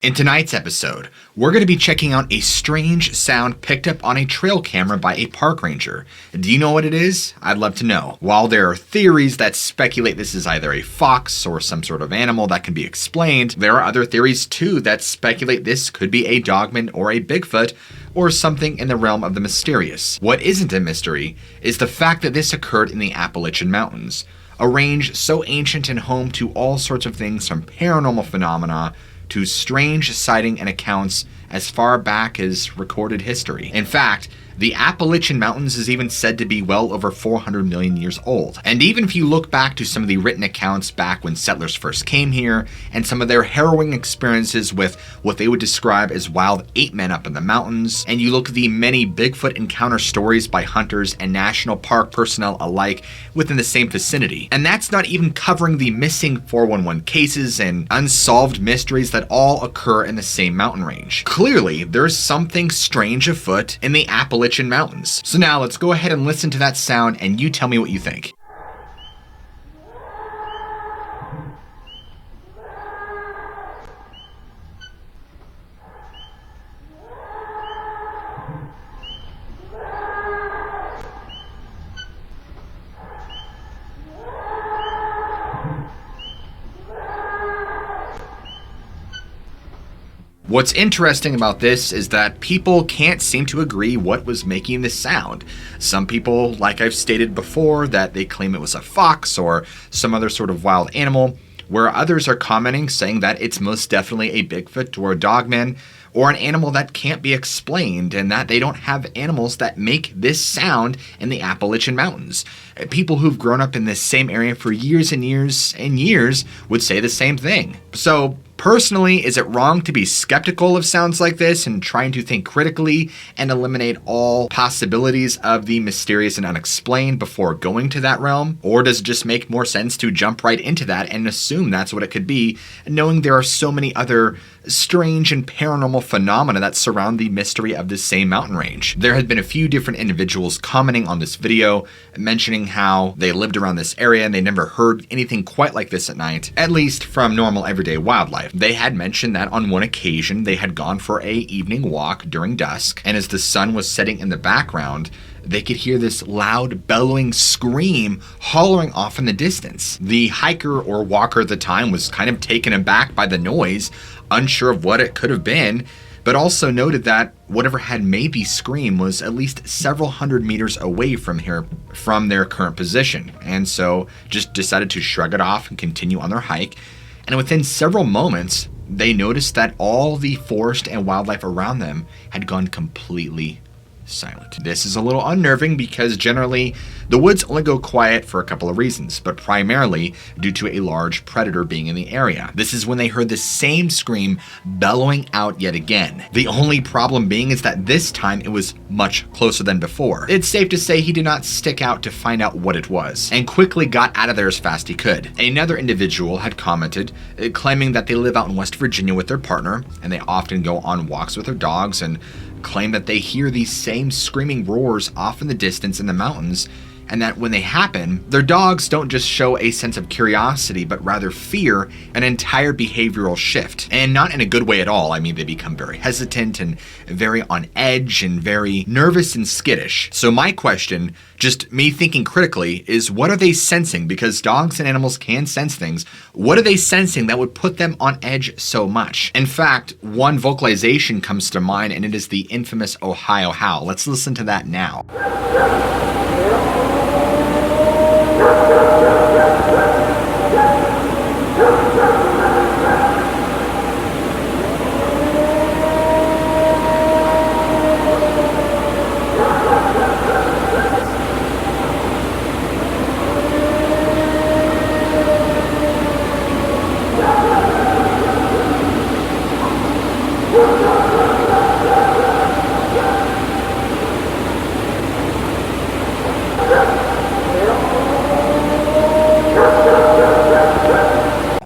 In tonight's episode, we're going to be checking out a strange sound picked up on a trail camera by a park ranger. Do you know what it is? I'd love to know. While there are theories that speculate this is either a fox or some sort of animal that can be explained, there are other theories too that speculate this could be a Dogman or a Bigfoot or something in the realm of the mysterious. What isn't a mystery is the fact that this occurred in the Appalachian Mountains, a range so ancient and home to all sorts of things from paranormal phenomena to strange sighting and accounts as far back as recorded history. In fact, the Appalachian Mountains is even said to be well over 400 million years old. And even if you look back to some of the written accounts back when settlers first came here and some of their harrowing experiences with what they would describe as wild ape men up in the mountains, and you look at the many Bigfoot encounter stories by hunters and national park personnel alike within the same vicinity. And that's not even covering the missing 411 cases and unsolved mysteries that all occur in the same mountain range. Clearly, there's something strange afoot in the Appalachian Mountains. So now let's go ahead and listen to that sound and you tell me what you think. What's interesting about this is that people can't seem to agree what was making this sound. Some people, like I've stated before, that they claim it was a fox or some other sort of wild animal, where others are commenting saying that it's most definitely a Bigfoot or a Dogman or an animal that can't be explained and that they don't have animals that make this sound in the Appalachian Mountains. People who've grown up in this same area for years and years and years would say the same thing. So personally, is it wrong to be skeptical of sounds like this and trying to think critically and eliminate all possibilities of the mysterious and unexplained before going to that realm? Or does it just make more sense to jump right into that and assume that's what it could be, knowing there are so many other strange and paranormal phenomena that surround the mystery of this same mountain range? There had been a few different individuals commenting on this video, mentioning how they lived around this area and they never heard anything quite like this at night, at least from normal everyday wildlife. They had mentioned that on one occasion they had gone for an evening walk during dusk, and as the sun was setting in the background, they could hear this loud bellowing scream hollering off in the distance. The hiker or walker at the time was kind of taken aback by the noise, unsure of what it could have been, but also noted that whatever had made the scream was at least several hundred meters away from their current position, and so just decided to shrug it off and continue on their hike. And within several moments, they noticed that all the forest and wildlife around them had gone completely silent. This is a little unnerving because generally the woods only go quiet for a couple of reasons, but primarily due to a large predator being in the area. This is when they heard the same scream bellowing out yet again. The only problem being is that this time it was much closer than before. It's safe to say he did not stick out to find out what it was and quickly got out of there as fast he could. Another individual had commented, claiming that they live out in West Virginia with their partner and they often go on walks with their dogs, and claim that they hear these same screaming roars off in the distance in the mountains, and that when they happen, their dogs don't just show a sense of curiosity, but rather fear, an entire behavioral shift. And not in a good way at all. I mean, they become very hesitant and very on edge and very nervous and skittish. So my question, just me thinking critically, is what are they sensing? Because dogs and animals can sense things. What are they sensing that would put them on edge so much? In fact, one vocalization comes to mind, and it is the infamous Ohio howl. Let's listen to that now.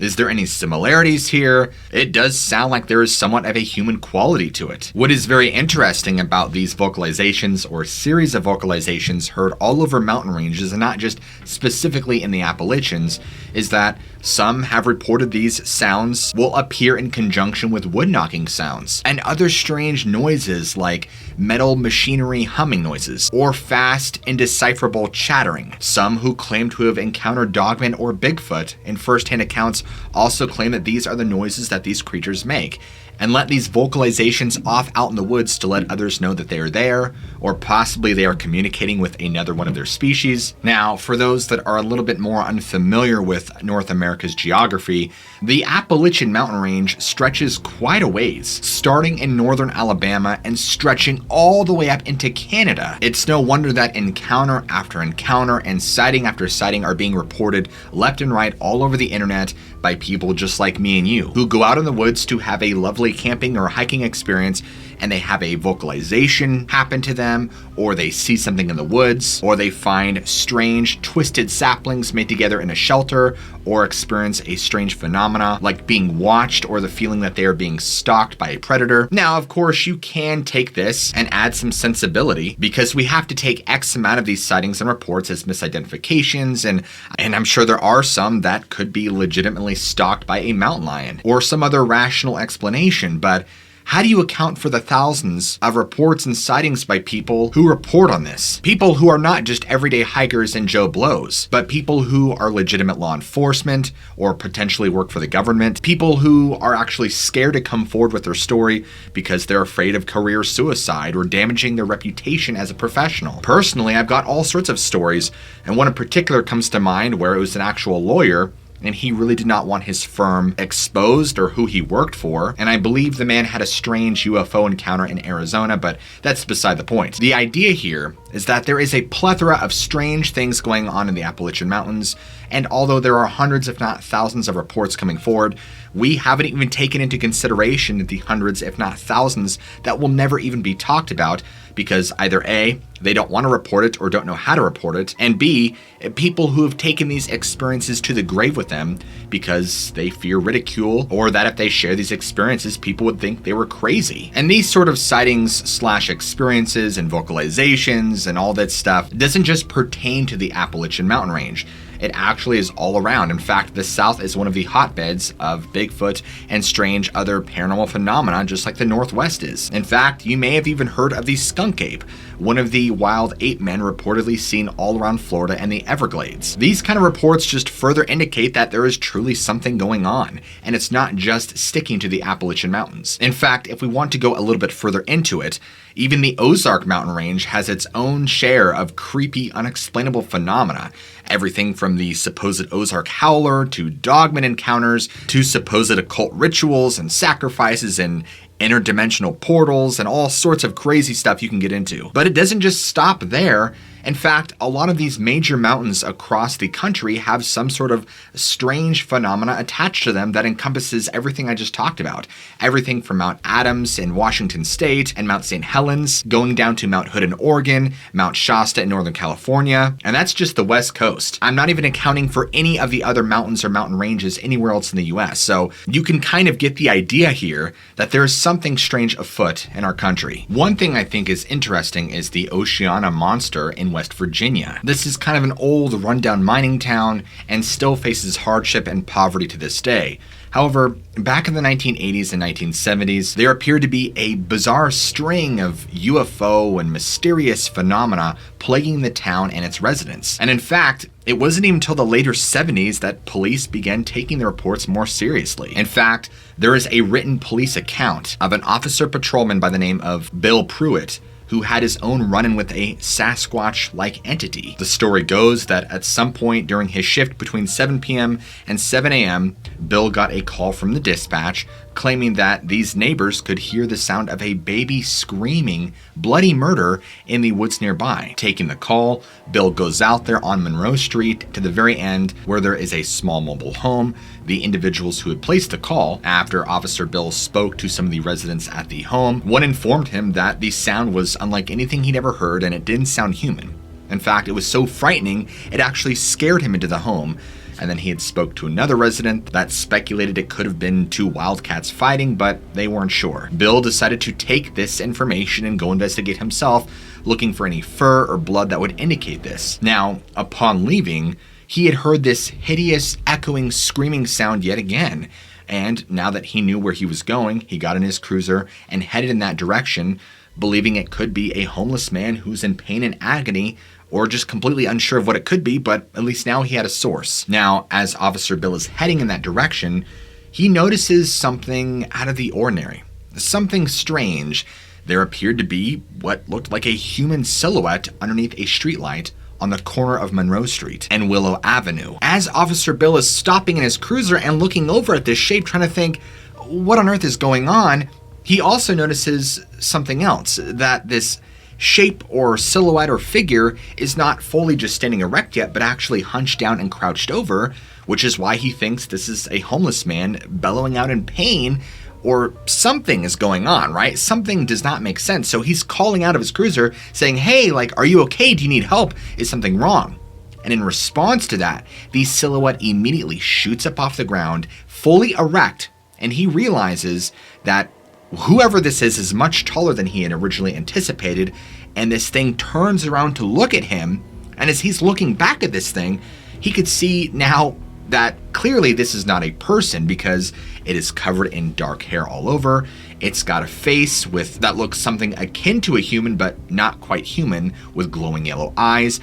Is there any similarities here? It does sound like there is somewhat of a human quality to it. What is very interesting about these vocalizations, or series of vocalizations heard all over mountain ranges and not just specifically in the Appalachians, is that some have reported these sounds will appear in conjunction with wood knocking sounds and other strange noises like metal machinery humming noises or fast, indecipherable chattering. Some who claim to have encountered Dogman or Bigfoot in first-hand accounts also claim that these are the noises that these creatures make, and let these vocalizations off out in the woods to let others know that they are there, or possibly they are communicating with another one of their species. Now, for those that are a little bit more unfamiliar with North America's geography, the Appalachian mountain range stretches quite a ways, starting in northern Alabama and stretching all the way up into Canada. It's no wonder that encounter after encounter and sighting after sighting are being reported left and right all over the internet by people just like me and you, who go out in the woods to have a lovely camping or hiking experience, and they have a vocalization happen to them, or they see something in the woods, or they find strange twisted saplings made together in a shelter, or experience a strange phenomena like being watched or the feeling that they are being stalked by a predator. Now, of course, you can take this and add some sensibility, because we have to take X amount of these sightings and reports as misidentifications, and I'm sure there are some that could be legitimately stalked by a mountain lion or some other rational explanation, but how do you account for the thousands of reports and sightings by people who report on this? People who are not just everyday hikers and Joe Blows, but people who are legitimate law enforcement or potentially work for the government, people who are actually scared to come forward with their story because they're afraid of career suicide or damaging their reputation as a professional. Personally, I've got all sorts of stories, and one in particular comes to mind where it was an actual lawyer, and he really did not want his firm exposed or who he worked for, and I believe the man had a strange UFO encounter in Arizona, but that's beside the point. The idea here is that there is a plethora of strange things going on in the Appalachian Mountains, and although there are hundreds if not thousands of reports coming forward, we haven't even taken into consideration the hundreds if not thousands that will never even be talked about, because either A, they don't want to report it or don't know how to report it, and B, people who have taken these experiences to the grave with them because they fear ridicule, or that if they share these experiences, people would think they were crazy. And these sort of sightings / experiences and vocalizations and all that stuff doesn't just pertain to the Appalachian mountain range. It actually is all around. In fact, the South is one of the hotbeds of Bigfoot and strange other paranormal phenomena, just like the Northwest is. In fact, you may have even heard of the skunk ape, one of the wild ape men reportedly seen all around Florida and the Everglades. These kind of reports just further indicate that there is truly something going on, and it's not just sticking to the Appalachian Mountains. In fact, if we want to go a little bit further into it, even the Ozark mountain range has its own share of creepy, unexplainable phenomena. Everything from the supposed Ozark howler to Dogman encounters to supposed occult rituals and sacrifices and interdimensional portals and all sorts of crazy stuff you can get into. But it doesn't just stop there. In fact, a lot of these major mountains across the country have some sort of strange phenomena attached to them that encompasses everything I just talked about. Everything from Mount Adams in Washington State and Mount St. Helens, going down to Mount Hood in Oregon, Mount Shasta in Northern California, and that's just the West Coast. I'm not even accounting for any of the other mountains or mountain ranges anywhere else in the US, so you can kind of get the idea here that there is something strange afoot in our country. One thing I think is interesting is the Oceana Monster in West Virginia. This is kind of an old, rundown mining town and still faces hardship and poverty to this day. However, back in the 1980s and 1970s, there appeared to be a bizarre string of UFO and mysterious phenomena plaguing the town and its residents. And in fact, it wasn't even until the later 70s that police began taking the reports more seriously. In fact, there is a written police account of an officer patrolman by the name of Bill Pruitt who had his own run-in with a Sasquatch-like entity. The story goes that at some point during his shift between 7 p.m. and 7 a.m., Bill got a call from the dispatch claiming that these neighbors could hear the sound of a baby screaming bloody murder in the woods nearby. Taking the call, Bill goes out there on Monroe Street to the very end where there is a small mobile home. The individuals who had placed the call, after Officer Bill spoke to some of the residents at the home, one informed him that the sound was unlike anything he'd ever heard and it didn't sound human. In fact, it was so frightening, it actually scared him into the home, And then he had spoke to another resident that speculated it could have been two wildcats fighting, but they weren't sure. Bill decided to take this information and go investigate himself, looking for any fur or blood that would indicate this. Now, upon leaving, he had heard this hideous, echoing, screaming sound yet again. And now that he knew where he was going, he got in his cruiser and headed in that direction, believing it could be a homeless man who's in pain and agony, or just completely unsure of what it could be, but at least now he had a source. Now, as Officer Bill is heading in that direction, he notices something out of the ordinary. Something strange. There appeared to be what looked like a human silhouette underneath a streetlight on the corner of Monroe Street and Willow Avenue. As Officer Bill is stopping in his cruiser and looking over at this shape, trying to think, what on earth is going on? He also notices something else, that this shape or silhouette or figure is not fully just standing erect yet, but actually hunched down and crouched over, which is why he thinks this is a homeless man bellowing out in pain, or something is going on, right? Something does not make sense. So he's calling out of his cruiser saying, hey, like, are you okay? Do you need help? Is something wrong? And in response to that, the silhouette immediately shoots up off the ground, fully erect, and he realizes that whoever this is much taller than he had originally anticipated, and this thing turns around to look at him, and as he's looking back at this thing, he could see now that clearly this is not a person because it is covered in dark hair all over. It's got a face that looks something akin to a human, but not quite human, with glowing yellow eyes.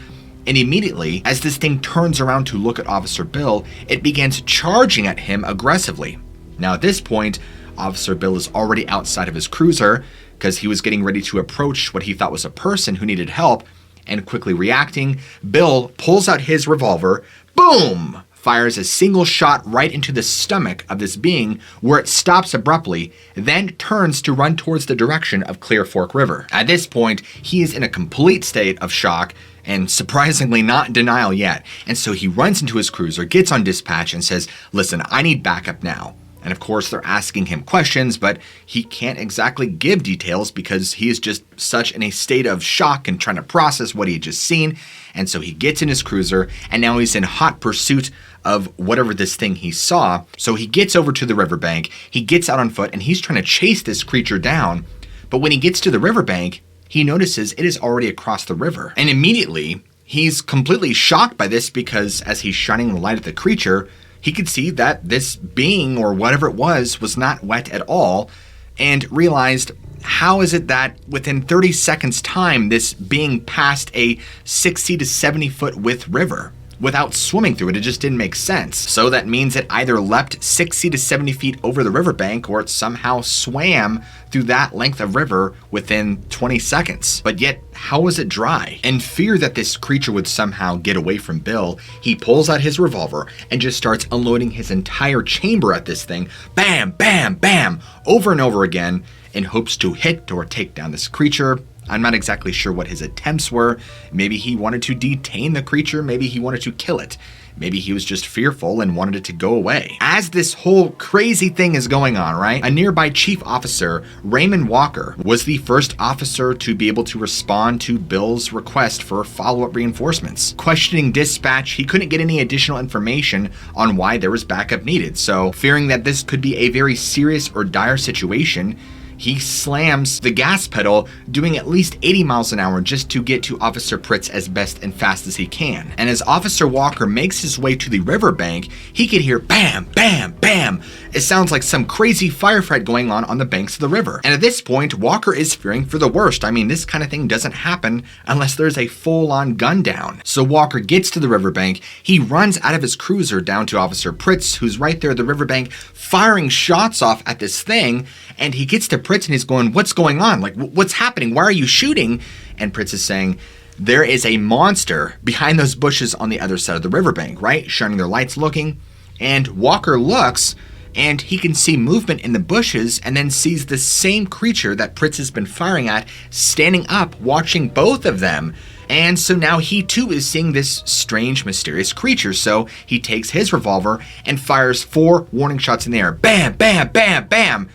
And immediately, as this thing turns around to look at Officer Bill, it begins charging at him aggressively. Now at this point, Officer Bill is already outside of his cruiser because he was getting ready to approach what he thought was a person who needed help, and quickly reacting, Bill pulls out his revolver, boom! Fires a single shot right into the stomach of this being, where it stops abruptly, then turns to run towards the direction of Clear Fork River. At this point, he is in a complete state of shock, and surprisingly not in denial yet, and so he runs into his cruiser, gets on dispatch, and says, listen, I need backup now. And of course, they're asking him questions, but he can't exactly give details because he is just such in a state of shock and trying to process what he had just seen. And so he gets in his cruiser, and now he's in hot pursuit of whatever this thing he saw. So he gets over to the riverbank, he gets out on foot, and he's trying to chase this creature down. But when he gets to the riverbank, he notices it is already across the river. And immediately, he's completely shocked by this because as he's shining the light at the creature, he could see that this being, or whatever it was not wet at all, and realized, how is it that within 30 seconds time, this being passed a 60 to 70 foot width river without swimming through it? It just didn't make sense. So that means it either leapt 60 to 70 feet over the riverbank, or it somehow swam through that length of river within 20 seconds. But yet, how was it dry? In fear that this creature would somehow get away from Bill, he pulls out his revolver and just starts unloading his entire chamber at this thing. Bam, bam, bam, over and over again, in hopes to hit or take down this creature. I'm not exactly sure what his attempts were. Maybe he wanted to detain the creature, maybe he wanted to kill it. Maybe he was just fearful and wanted it to go away. As this whole crazy thing is going on, right, a nearby chief officer, Raymond Walker, was the first officer to be able to respond to Bill's request for follow-up reinforcements. Questioning dispatch, he couldn't get any additional information on why there was backup needed. So, fearing that this could be a very serious or dire situation, he slams the gas pedal, doing at least 80 miles an hour just to get to Officer Pritz as best and fast as he can. And as Officer Walker makes his way to the riverbank, he could hear bam, bam, bam. It sounds like some crazy firefight going on the banks of the river. And at this point, Walker is fearing for the worst. I mean, this kind of thing doesn't happen unless there's a full-on gun down. So Walker gets to the riverbank, he runs out of his cruiser down to Officer Pritz, who's right there at the riverbank, firing shots off at this thing, and he gets to Pritz and he's going, what's going on? Like, what's happening? Why are you shooting? And Pritz is saying, there is a monster behind those bushes on the other side of the riverbank, right? Shining their lights looking. And Walker looks, and he can see movement in the bushes, and then sees the same creature that Pritz has been firing at standing up, watching both of them. And so now he too is seeing this strange, mysterious creature. So he takes his revolver and fires 4 warning shots in the air. Bam, bam, bam, bam.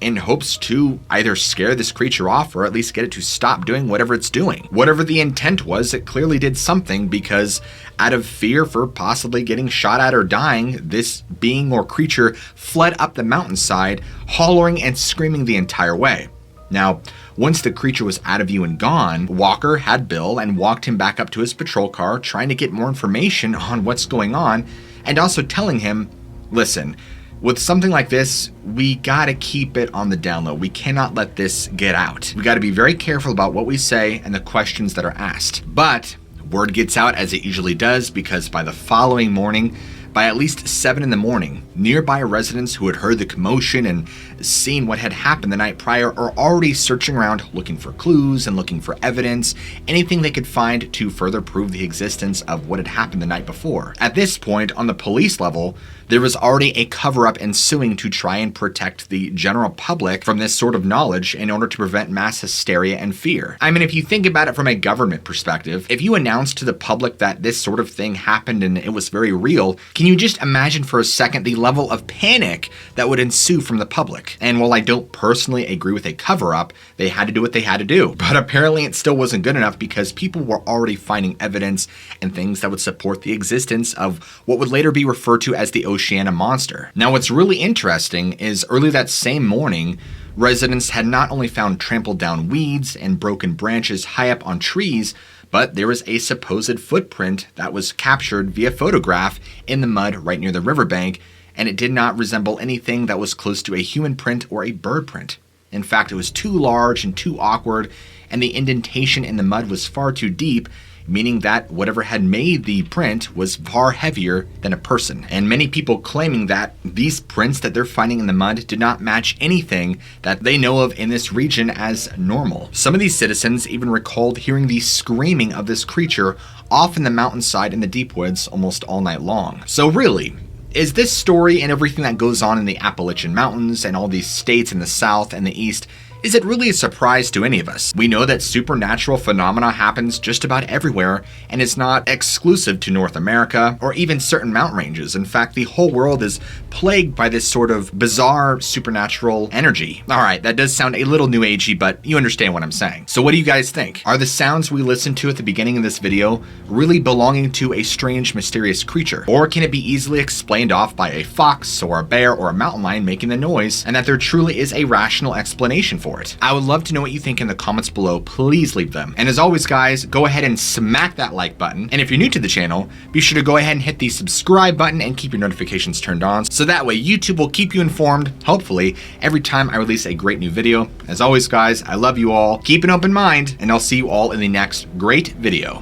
in hopes to either scare this creature off or at least get it to stop doing whatever it's doing. Whatever the intent was, it clearly did something, because out of fear for possibly getting shot at or dying, this being or creature fled up the mountainside, hollering and screaming the entire way. Now, once the creature was out of view and gone, Walker had Bill and walked him back up to his patrol car, trying to get more information on what's going on, and also telling him, listen, with something like this, we gotta keep it on the down low. We cannot let this get out. We gotta be very careful about what we say and the questions that are asked. But word gets out, as it usually does, because by the following morning, by at least 7 in the morning, nearby residents who had heard the commotion and seen what had happened the night prior are already searching around looking for clues and looking for evidence, anything they could find to further prove the existence of what had happened the night before. At this point, on the police level, there was already a cover-up ensuing to try and protect the general public from this sort of knowledge in order to prevent mass hysteria and fear. I mean, if you think about it from a government perspective, if you announced to the public that this sort of thing happened and it was very real, can you just imagine for a second the level of panic that would ensue from the public? And while I don't personally agree with a cover-up, they had to do what they had to do. But apparently it still wasn't good enough, because people were already finding evidence and things that would support the existence of what would later be referred to as the Oceana Monster. Now, what's really interesting is early that same morning, residents had not only found trampled down weeds and broken branches high up on trees, but there was a supposed footprint that was captured via photograph in the mud right near the riverbank, and it did not resemble anything that was close to a human print or a bird print. In fact, it was too large and too awkward, and the indentation in the mud was far too deep, meaning that whatever had made the print was far heavier than a person. And many people claiming that these prints that they're finding in the mud did not match anything that they know of in this region as normal. Some of these citizens even recalled hearing the screaming of this creature off in the mountainside in the deep woods almost all night long. So really, is this story and everything that goes on in the Appalachian Mountains and all these states in the South and the East, is it really a surprise to any of us? We know that supernatural phenomena happens just about everywhere, and it's not exclusive to North America or even certain mountain ranges. In fact, the whole world is plagued by this sort of bizarre supernatural energy. All right, that does sound a little new agey, but you understand what I'm saying. So what do you guys think? Are the sounds we listened to at the beginning of this video really belonging to a strange, mysterious creature? Or can it be easily explained off by a fox or a bear or a mountain lion making the noise, and that there truly is a rational explanation for it? I would love to know what you think in the comments below. Please leave them. And as always, guys, go ahead and smack that like button. And if you're new to the channel, be sure to go ahead and hit the subscribe button and keep your notifications turned on, so that way YouTube will keep you informed, hopefully, every time I release a great new video. As always, guys, I love you all. Keep an open mind, and I'll see you all in the next great video.